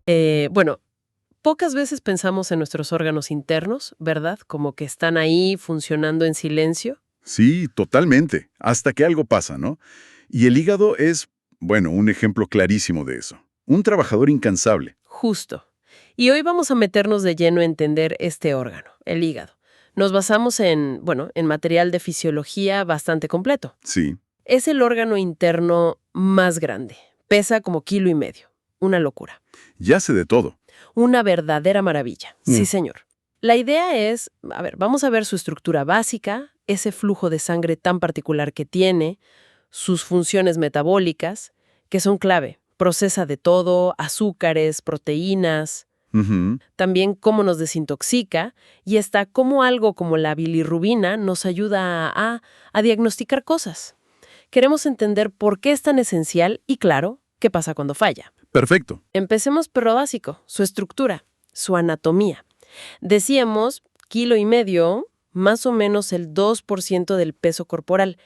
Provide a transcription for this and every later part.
Bueno, pocas veces pensamos en nuestros órganos internos, ¿verdad? Como que están ahí funcionando en silencio. Sí, totalmente, hasta que algo pasa, ¿no? Y el hígado es, bueno, un ejemplo clarísimo de eso. Un trabajador incansable. Justo. Y hoy vamos a meternos de lleno a entender este órgano, el hígado. Nos basamos en, bueno, en material de fisiología bastante completo. Sí, Es el órgano interno más grande. Pesa como 1,5 kilos. Una locura. ya sé de todo. Una verdadera maravilla. Sí, Mm, señor. La idea es, a ver, vamos a ver su estructura básica, ese flujo de sangre tan particular que tiene, sus funciones metabólicas, que son clave. Procesa de todo, azúcares, proteínas, ujú. también cómo nos desintoxica y hasta cómo algo como la bilirrubina nos ayuda a diagnosticar cosas. Queremos entender por qué es tan esencial y, claro, qué pasa cuando falla. Perfecto. Empecemos por lo básico, su estructura, su anatomía. Decíamos, 1,5 kilos, más o menos el 2% del peso corporal.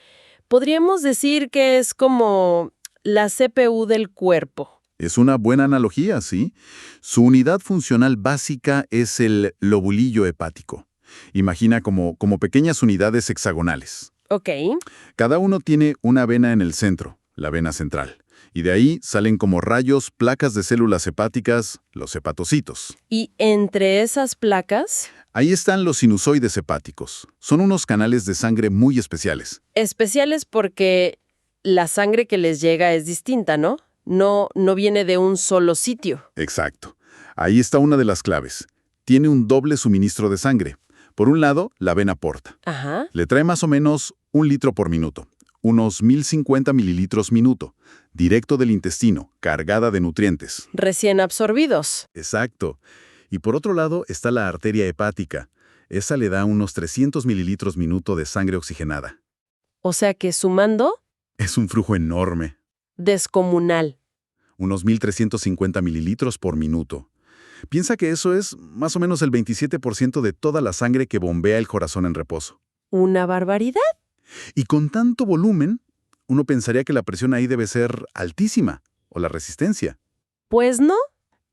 Podríamos decir que es como la CPU del cuerpo. Es una buena analogía, ¿sí? Su unidad funcional básica es el lobulillo hepático. Imagina como pequeñas unidades hexagonales. Ok. Cada uno tiene una vena en el centro, la vena central. Y de ahí salen como rayos placas de células hepáticas, los hepatocitos. Y entre esas placas, Ahí están los sinusoides hepáticos. Son unos canales de sangre muy especiales. especiales porque la sangre que les llega es distinta, ¿no? No viene de un solo sitio. Exacto. Ahí está una de las claves. Tiene un doble suministro de sangre. Por un lado, la vena porta. Ajá. Le trae más o menos 1 litro por minuto, unos 1050 mililitros minuto, directo del intestino, cargada de nutrientes. Recién absorbidos. Exacto. Y por otro lado está la arteria hepática. Esa le da unos 300 mililitros minuto de sangre oxigenada. O sea que sumando, Es un flujo enorme, descomunal. unos 1350 mililitros por minuto. Piensa que eso es más o menos el 27% de toda la sangre que bombea el corazón en reposo. ¿Una barbaridad? Y con tanto volumen, uno pensaría que la presión ahí debe ser altísima, o la resistencia. Pues no.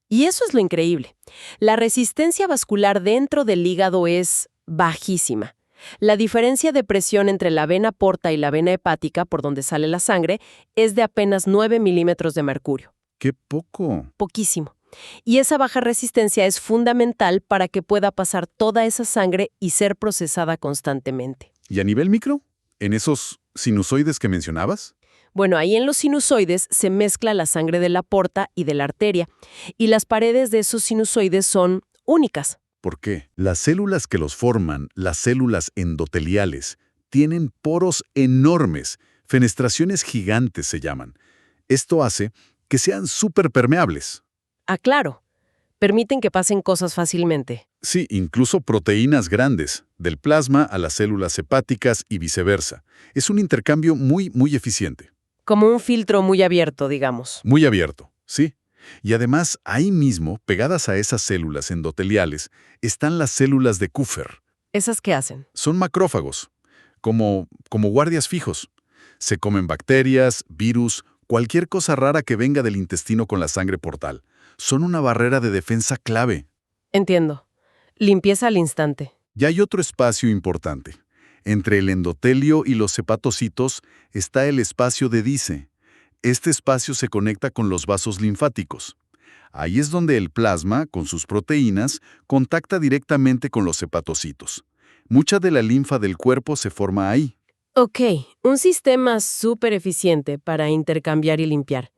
Y eso es lo increíble. La resistencia vascular dentro del hígado es bajísima. La diferencia de presión entre la vena porta y la vena hepática, por donde sale la sangre, es de apenas 9 milímetros de mercurio. ¡Qué poco! Poquísimo. Y esa baja resistencia es fundamental para que pueda pasar toda esa sangre y ser procesada constantemente. ¿Y a nivel micro? ¿En esos sinusoides que mencionabas? Bueno, ahí en los sinusoides se mezcla la sangre de la porta y de la arteria, y las paredes de esos sinusoides son únicas. ¿Por qué? Las células que los forman, las células endoteliales, tienen poros enormes, fenestraciones gigantes se llaman. Esto hace que sean súper permeables. Ah, claro, permiten que pasen cosas fácilmente. Sí, incluso proteínas grandes, del plasma a las células hepáticas y viceversa. Es un intercambio muy eficiente. Como un filtro muy abierto, digamos. Muy abierto, ¿sí? Y además, ahí mismo, pegadas a esas células endoteliales, están las células de Kupffer. ¿Esas qué hacen? Son macrófagos, como guardias fijos. Se comen bacterias, virus, cualquier cosa rara que venga del intestino con la sangre portal. Son una barrera de defensa clave. Entiendo. Limpieza al instante. Y hay otro espacio importante. Entre el endotelio y los hepatocitos está el espacio de Dice. Este espacio se conecta con los vasos linfáticos. Ahí es donde el plasma, con sus proteínas, contacta directamente con los hepatocitos. Mucha de la linfa del cuerpo se forma ahí. Ok, un sistema súper eficiente para intercambiar y limpiar.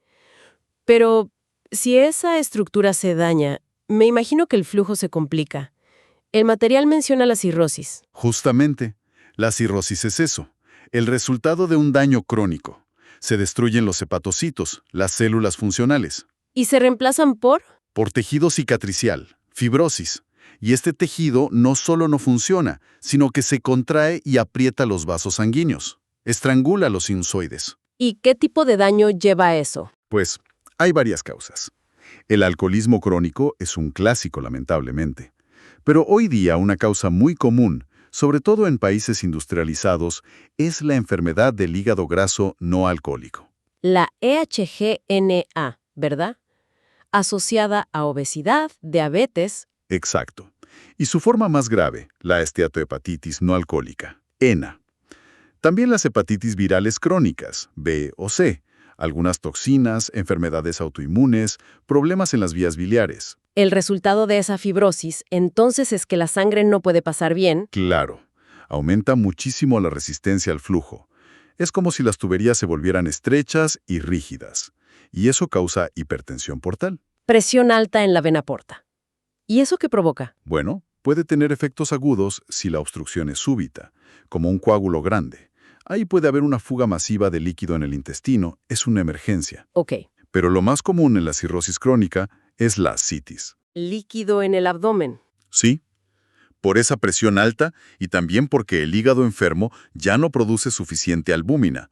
Pero si esa estructura se daña, me imagino que el flujo se complica. El material menciona la cirrosis. Justamente, la cirrosis es eso, el resultado de un daño crónico. Se destruyen los hepatocitos, las células funcionales, ¿Y se reemplazan por? por tejido cicatricial, fibrosis. Y este tejido no solo no funciona, sino que se contrae y aprieta los vasos sanguíneos. Estrangula los sinusoides. ¿Y qué tipo de daño lleva a eso? Pues, hay varias causas. El alcoholismo crónico es un clásico, lamentablemente. Pero hoy día una causa muy común, sobre todo en países industrializados, es la enfermedad del hígado graso no alcohólico. La EHGNA, ¿verdad? asociada a obesidad, diabetes. Exacto. Y su forma más grave, la esteatohepatitis no alcohólica, ENA. También las hepatitis virales crónicas, B o C, algunas toxinas, enfermedades autoinmunes, problemas en las vías biliares. El resultado de esa fibrosis, entonces, es que la sangre no puede pasar bien. Claro, aumenta muchísimo la resistencia al flujo. Es como si las tuberías se volvieran estrechas y rígidas. Y eso causa hipertensión portal. Presión alta en la vena porta. ¿Y eso qué provoca? Bueno, puede tener efectos agudos si la obstrucción es súbita, como un coágulo grande. Ahí puede haber una fuga masiva de líquido en el intestino, es una emergencia. Ok. Pero lo más común en la cirrosis crónica es la ascitis. Líquido en el abdomen. Sí, por esa presión alta y también porque el hígado enfermo ya no produce suficiente albúmina,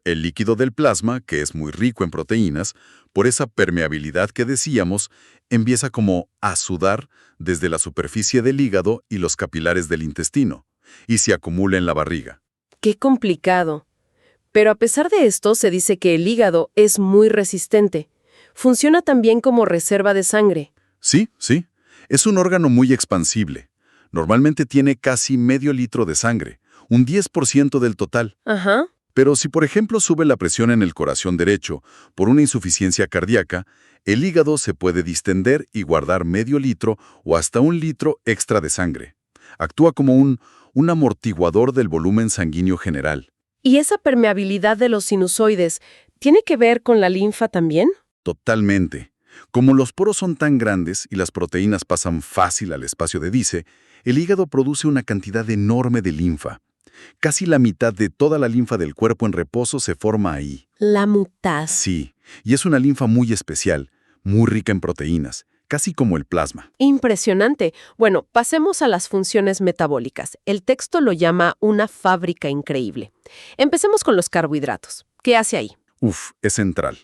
el líquido del plasma, que es muy rico en proteínas, por esa permeabilidad que decíamos, empieza como a sudar desde la superficie del hígado y los capilares del intestino, y se acumula en la barriga. Qué complicado. Pero a pesar de esto, se dice que el hígado es muy resistente. Funciona también como reserva de sangre. Sí, sí, es un órgano muy expansible. Normalmente tiene casi medio litro de sangre, un 10% del total. Ajá. Pero si, por ejemplo, sube la presión en el corazón derecho por una insuficiencia cardíaca, el hígado se puede distender y guardar medio litro o hasta un litro extra de sangre. Actúa como un amortiguador del volumen sanguíneo general. ¿Y esa permeabilidad de los sinusoides tiene que ver con la linfa también? Totalmente. Como los poros son tan grandes y las proteínas pasan fácil al espacio de Dice, el hígado produce una cantidad enorme de linfa. Casi la mitad de toda la linfa del cuerpo en reposo se forma ahí. La mitad. Sí, y es una linfa muy especial, muy rica en proteínas, casi como el plasma. Impresionante. Bueno, pasemos a las funciones metabólicas. El texto lo llama una fábrica increíble. Empecemos con los carbohidratos. ¿Qué hace ahí? Es central.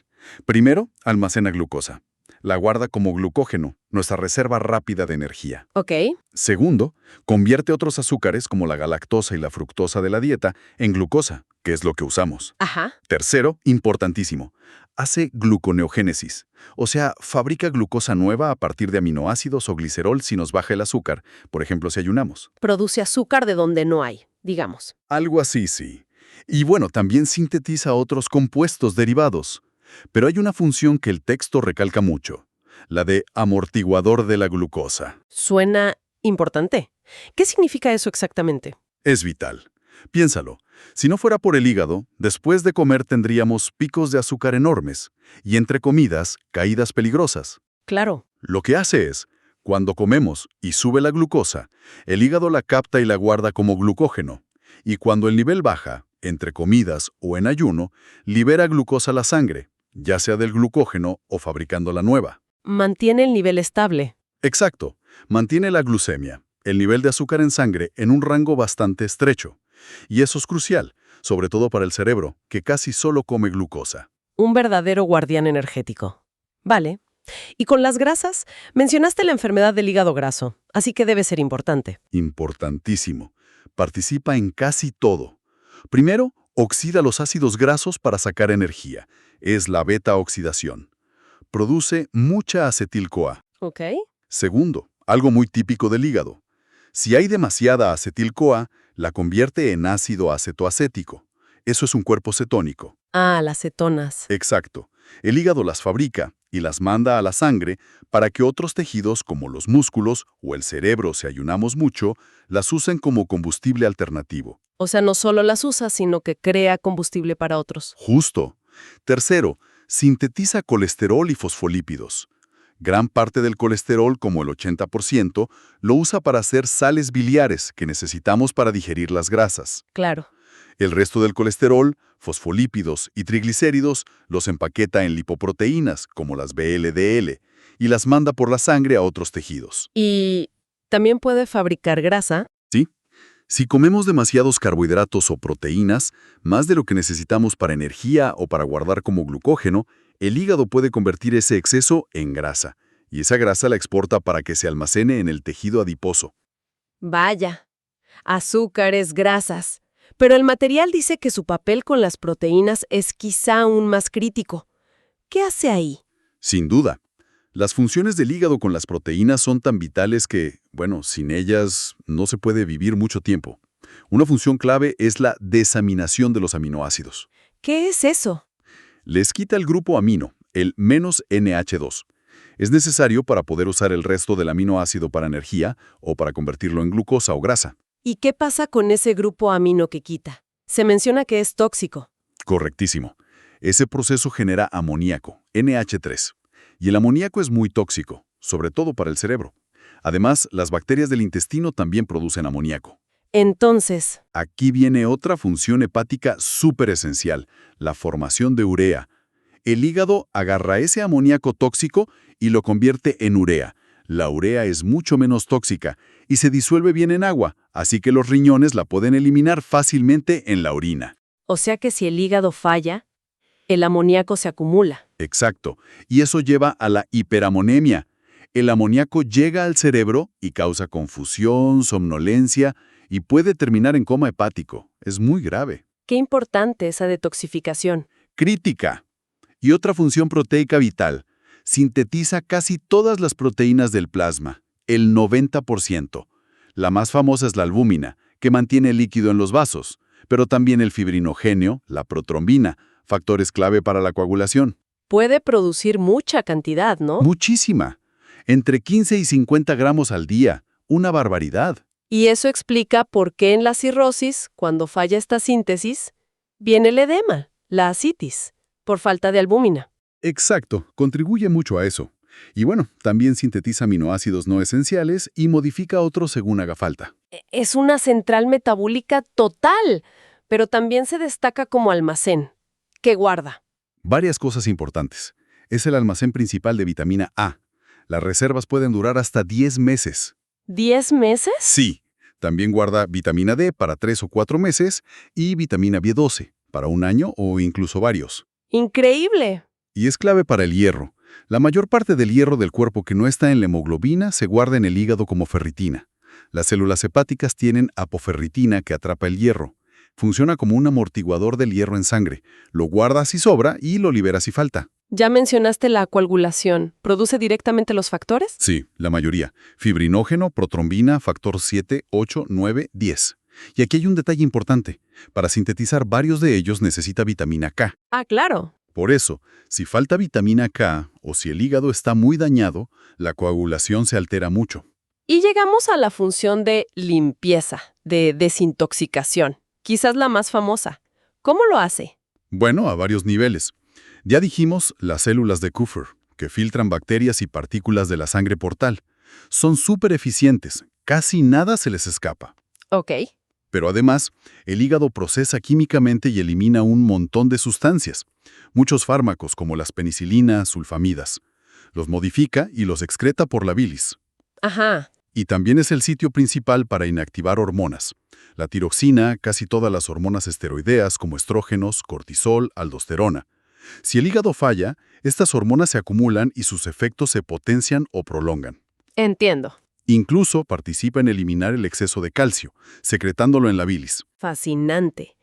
Primero, almacena glucosa. La guarda como glucógeno, nuestra reserva rápida de energía. Ok. Segundo, convierte otros azúcares como la galactosa y la fructosa de la dieta en glucosa, que es lo que usamos. Ajá. Tercero, importantísimo, hace gluconeogénesis, o sea, fabrica glucosa nueva a partir de aminoácidos o glicerol si nos baja el azúcar, por ejemplo, si ayunamos. Produce azúcar de donde no hay, digamos. Algo así, sí. Y bueno, también sintetiza otros compuestos derivados. Pero hay una función que el texto recalca mucho, la de amortiguador de la glucosa. Suena importante. ¿Qué significa eso exactamente? Es vital. Piénsalo, si no fuera por el hígado, después de comer tendríamos picos de azúcar enormes y entre comidas, caídas peligrosas. Claro. Lo que hace es, cuando comemos y sube la glucosa, el hígado la capta y la guarda como glucógeno. Y cuando el nivel baja, entre comidas o en ayuno, libera glucosa a la sangre, ya sea del glucógeno o fabricando la nueva. Mantiene el nivel estable. Exacto, mantiene la glucemia, el nivel de azúcar en sangre, en un rango bastante estrecho. Y eso es crucial, sobre todo para el cerebro, que casi solo come glucosa. Un verdadero guardián energético. Vale. Y con las grasas, mencionaste la enfermedad del hígado graso, así que debe ser importante. Importantísimo. Participa en casi todo. Primero, oxida los ácidos grasos para sacar energía. Es la beta-oxidación. Produce mucha acetil-CoA. Ok. Segundo, algo muy típico del hígado. Si hay demasiada acetil-CoA, la convierte en ácido acetoacético. Eso es un cuerpo cetónico. Ah, las cetonas. Exacto. El hígado las fabrica y las manda a la sangre para que otros tejidos como los músculos o el cerebro, si ayunamos mucho, las usen como combustible alternativo. O sea, no solo las usa, sino que crea combustible para otros. Justo. Tercero, sintetiza colesterol y fosfolípidos. Gran parte del colesterol, como el 80%, lo usa para hacer sales biliares que necesitamos para digerir las grasas. Claro. El resto del colesterol, fosfolípidos y triglicéridos los empaqueta en lipoproteínas, como las VLDL, y las manda por la sangre a otros tejidos. Y también puede fabricar grasa. ¿Sí? Si comemos demasiados carbohidratos o proteínas, más de lo que necesitamos para energía o para guardar como glucógeno, el hígado puede convertir ese exceso en grasa, y esa grasa la exporta para que se almacene en el tejido adiposo. Vaya. Azúcares, grasas. Pero el material dice que su papel con las proteínas es quizá aún más crítico. ¿Qué hace ahí? Sin duda. Las funciones del hígado con las proteínas son tan vitales que, bueno, sin ellas no se puede vivir mucho tiempo. Una función clave es la desaminación de los aminoácidos. ¿Qué es eso? Les quita el grupo amino, el menos NH2. Es necesario para poder usar el resto del aminoácido para energía o para convertirlo en glucosa o grasa. ¿Y qué pasa con ese grupo amino que quita? Se menciona que es tóxico. Correctísimo. Ese proceso genera amoníaco, NH3. Y el amoníaco es muy tóxico, sobre todo para el cerebro. Además, las bacterias del intestino también producen amoníaco. Entonces, Aquí viene otra función hepática súper esencial, la formación de urea. El hígado agarra ese amoníaco tóxico y lo convierte en urea. La urea es mucho menos tóxica y se disuelve bien en agua, así que los riñones la pueden eliminar fácilmente en la orina. o sea que si el hígado falla, el amoníaco se acumula. Exacto, y eso lleva a la hiperamonemia. El amoníaco llega al cerebro y causa confusión, somnolencia y puede terminar en coma hepático. Es muy grave. Qué importante esa detoxificación. Crítica. Y otra función proteica vital. Sintetiza casi todas las proteínas del plasma, el 90%. La más famosa es la albúmina, que mantiene el líquido en los vasos, pero también el fibrinogénio, la protrombina, factores clave para la coagulación. Puede producir mucha cantidad, ¿no? Muchísima. Entre 15 y 50 gramos al día. Una barbaridad. Y eso explica por qué en la cirrosis, cuando falla esta síntesis, viene el edema, la ascitis, por falta de albúmina. Exacto, contribuye mucho a eso. Y bueno, también sintetiza aminoácidos no esenciales y modifica otros según haga falta. Es una central metabólica total, pero también se destaca como almacén, que guarda. Varias cosas importantes. Es el almacén principal de vitamina A. Las reservas pueden durar hasta 10 meses. ¿10 meses? Sí, también guarda vitamina D para 3 o 4 meses y vitamina B12 para un año o incluso varios. ¡Increíble! Y es clave para el hierro. La mayor parte del hierro del cuerpo que no está en la hemoglobina se guarda en el hígado como ferritina. Las células hepáticas tienen apoferritina que atrapa el hierro. Funciona como un amortiguador del hierro en sangre. Lo guarda si sobra y lo libera si falta. Ya mencionaste la coagulación. ¿Produce directamente los factores? Sí, la mayoría. Fibrinógeno, protrombina, factor 7, 8, 9, 10. Y aquí hay un detalle importante. Para sintetizar varios de ellos necesita vitamina K. Ah, claro. Por eso, si falta vitamina K o si el hígado está muy dañado, la coagulación se altera mucho. Y llegamos a la función de limpieza, de desintoxicación, quizás la más famosa. ¿Cómo lo hace? Bueno, a varios niveles. Ya dijimos las células de Kupffer, que filtran bacterias y partículas de la sangre portal. Son súper eficientes, casi nada se les escapa. Ok. Pero además, el hígado procesa químicamente y elimina un montón de sustancias. Muchos fármacos como las penicilinas, sulfamidas. Los modifica y los excreta por la bilis. Ajá. Y también es el sitio principal para inactivar hormonas. La tiroxina, casi todas las hormonas esteroideas como estrógenos, cortisol, aldosterona. Si el hígado falla, estas hormonas se acumulan y sus efectos se potencian o prolongan. Entiendo. Incluso participa en eliminar el exceso de calcio, secretándolo en la bilis. Fascinante.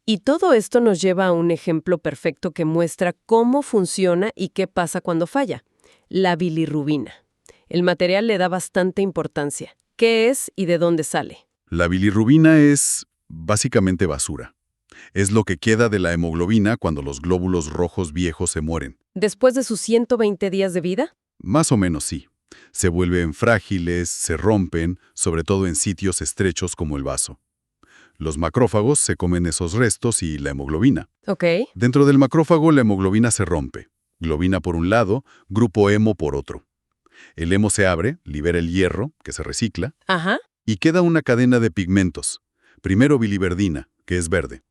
Y todo esto nos lleva a un ejemplo perfecto que muestra cómo funciona y qué pasa cuando falla. La bilirrubina. El material le da bastante importancia. ¿Qué es y de dónde sale? La bilirrubina es básicamente basura. Es lo que queda de la hemoglobina cuando los glóbulos rojos viejos se mueren. ¿Después de sus 120 días de vida? Más o menos sí. Se vuelven frágiles, se rompen, sobre todo en sitios estrechos como el vaso. Los macrófagos se comen esos restos y la hemoglobina. Ok. Dentro del macrófago la hemoglobina se rompe. Globina por un lado, grupo hemo por otro. El hemo se abre, libera el hierro, que se recicla, Ajá. y queda una cadena de pigmentos. Primero biliverdina, que es verde,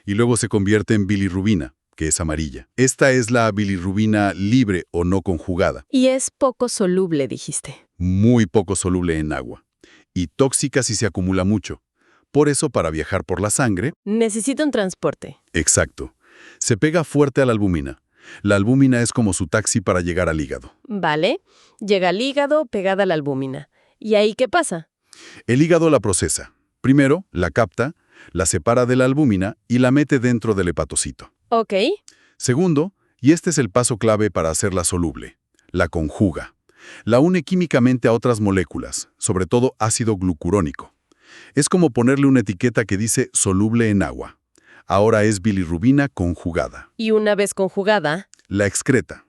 y luego se convierte en bilirrubina, que es amarilla. Esta es la bilirrubina libre o no conjugada, Y es poco soluble, dijiste. muy poco soluble en agua, y tóxica si se acumula mucho. Por eso, para viajar por la sangre, Necesita un transporte. exacto, se pega fuerte a la albúmina. La albúmina es como su taxi para llegar al hígado. Vale. Llega al hígado pegada a la albúmina. ¿Y ahí qué pasa? El hígado la procesa. Primero, la capta, la separa de la albúmina y la mete dentro del hepatocito. Ok. Segundo, y este es el paso clave para hacerla soluble, la conjuga. La une químicamente a otras moléculas, sobre todo ácido glucurónico. Es como ponerle una etiqueta que dice soluble en agua. Ahora es bilirrubina conjugada. Y una vez conjugada, La excreta.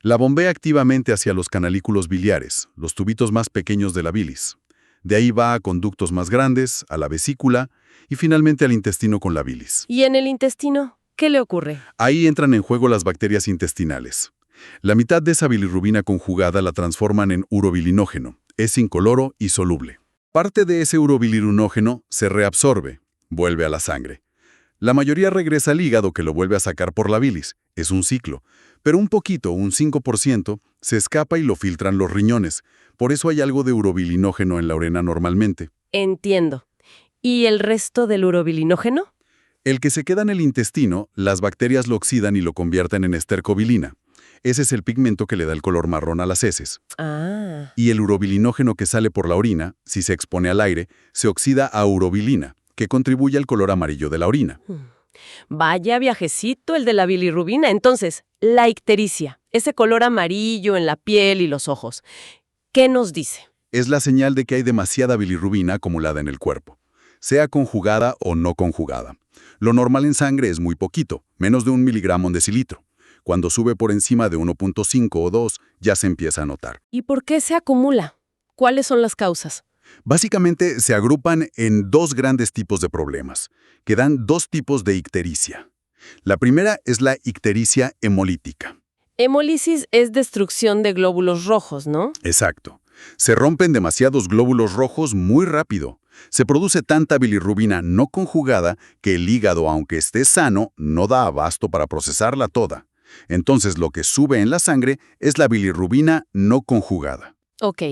La bombea activamente hacia los canalículos biliares, los tubitos más pequeños de la bilis. De ahí va a conductos más grandes, a la vesícula y finalmente al intestino con la bilis. ¿y en el intestino qué le ocurre? Ahí entran en juego las bacterias intestinales. La mitad de esa bilirrubina conjugada la transforman en urobilinógeno. Es incoloro y soluble. Parte de ese urobilirinógeno se reabsorbe, vuelve a la sangre. La mayoría regresa al hígado que lo vuelve a sacar por la bilis. Es un ciclo. Pero un poquito, un 5%, se escapa y lo filtran los riñones. Por eso hay algo de urobilinógeno en la orina normalmente. Entiendo. ¿Y el resto del urobilinógeno? El que se queda en el intestino, las bacterias lo oxidan y lo convierten en estercobilina. Ese es el pigmento que le da el color marrón a las heces. Ah. Y el urobilinógeno que sale por la orina, si se expone al aire, se oxida a urobilina, que contribuye al color amarillo de la orina. Vaya viajecito el de la bilirrubina. Entonces, la ictericia, ese color amarillo en la piel y los ojos. ¿Qué nos dice? Es la señal de que hay demasiada bilirrubina acumulada en el cuerpo, sea conjugada o no conjugada. Lo normal en sangre es muy poquito, menos de 1 miligramo en decilitro. Cuando sube por encima de 1.5 o 2, ya se empieza a notar. ¿Y por qué se acumula? ¿Cuáles son las causas? Básicamente se agrupan en dos grandes tipos de problemas, que dan dos tipos de ictericia. La primera es la ictericia hemolítica. Hemólisis es destrucción de glóbulos rojos, ¿no? Exacto. Se rompen demasiados glóbulos rojos muy rápido. Se produce tanta bilirrubina no conjugada que el hígado, aunque esté sano, no da abasto para procesarla toda. Entonces lo que sube en la sangre es la bilirrubina no conjugada. Ok.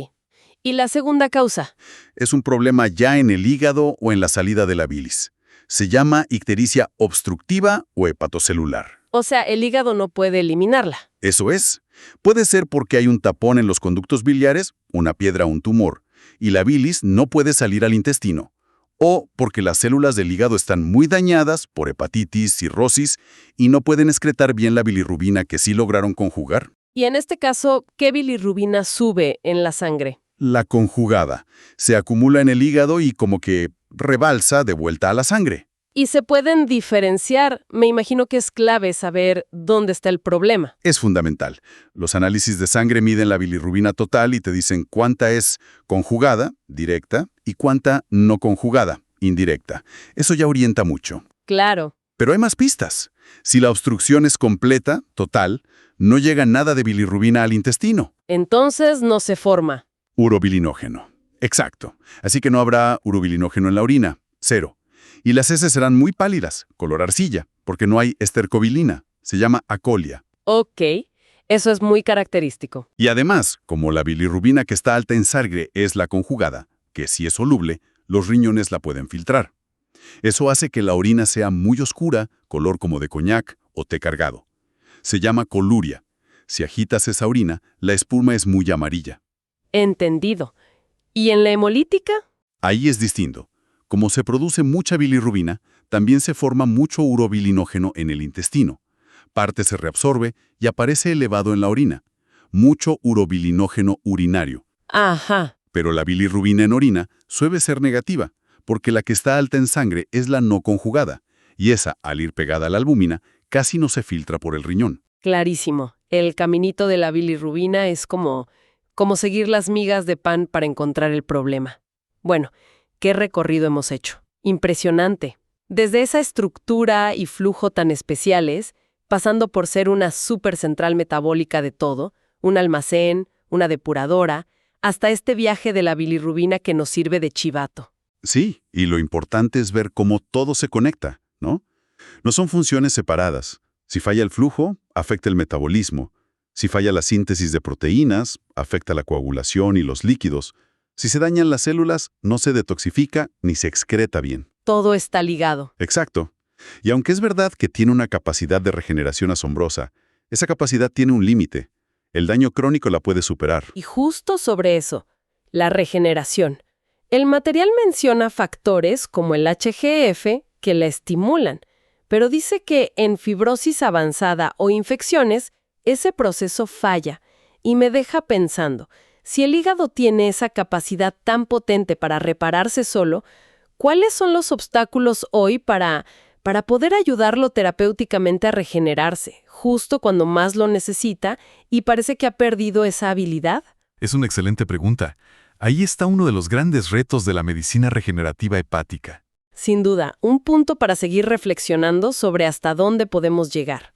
¿Y la segunda causa? Es un problema ya en el hígado o en la salida de la bilis. Se llama ictericia obstructiva o hepatocelular. O sea, el hígado no puede eliminarla. Eso es. Puede ser porque hay un tapón en los conductos biliares, una piedra o un tumor, y la bilis no puede salir al intestino. O porque las células del hígado están muy dañadas por hepatitis, cirrosis, y no pueden excretar bien la bilirrubina que sí lograron conjugar. Y en este caso, ¿qué bilirrubina sube en la sangre? La conjugada. Se acumula en el hígado y como que rebalsa de vuelta a la sangre. Y se pueden diferenciar. Me imagino que es clave saber dónde está el problema. Es fundamental. Los análisis de sangre miden la bilirrubina total y te dicen cuánta es conjugada, directa, y cuánta no conjugada, indirecta. Eso ya orienta mucho. Claro. Pero hay más pistas. Si la obstrucción es completa, total, no llega nada de bilirrubina al intestino. Entonces no se forma. Urobilinógeno. Exacto. Así que no habrá urobilinógeno en la orina. Cero. Y las heces serán muy pálidas, color arcilla, porque no hay estercobilina. Se llama acolia. Ok. Eso es muy característico. Y además, como la bilirrubina que está alta en sangre es la conjugada, que si es soluble, los riñones la pueden filtrar. Eso hace que la orina sea muy oscura, color como de coñac o té cargado. Se llama coluria. Si agitas esa orina, la espuma es muy amarilla. Entendido. ¿Y en la hemolítica? Ahí es distinto. Como se produce mucha bilirrubina, también se forma mucho urobilinógeno en el intestino. Parte se reabsorbe y aparece elevado en la orina. Mucho urobilinógeno urinario. Ajá. Pero la bilirrubina en orina suele ser negativa, porque la que está alta en sangre es la no conjugada, y esa, al ir pegada a la albúmina, casi no se filtra por el riñón. Clarísimo. El caminito de la bilirrubina es como seguir las migas de pan para encontrar el problema. Bueno, ¿qué recorrido hemos hecho? Impresionante. Desde esa estructura y flujo tan especiales, pasando por ser una supercentral metabólica de todo, un almacén, una depuradora, hasta este viaje de la bilirrubina que nos sirve de chivato. Sí, y lo importante es ver cómo todo se conecta, ¿no? No son funciones separadas. Si falla el flujo, afecta el metabolismo. Si falla la síntesis de proteínas, afecta la coagulación y los líquidos. Si se dañan las células, no se detoxifica ni se excreta bien. Todo está ligado. Exacto. Y aunque es verdad que tiene una capacidad de regeneración asombrosa, esa capacidad tiene un límite. El daño crónico la puede superar. Y justo sobre eso, la regeneración. El material menciona factores como el HGF que la estimulan, pero dice que en fibrosis avanzada o infecciones, ese proceso falla y me deja pensando, Si el hígado tiene esa capacidad tan potente para repararse solo, ¿cuáles son los obstáculos hoy para poder ayudarlo terapéuticamente a regenerarse, justo cuando más lo necesita y parece que ha perdido esa habilidad? Es una excelente pregunta. Ahí está uno de los grandes retos de la medicina regenerativa hepática. Sin duda, un punto para seguir reflexionando sobre hasta dónde podemos llegar.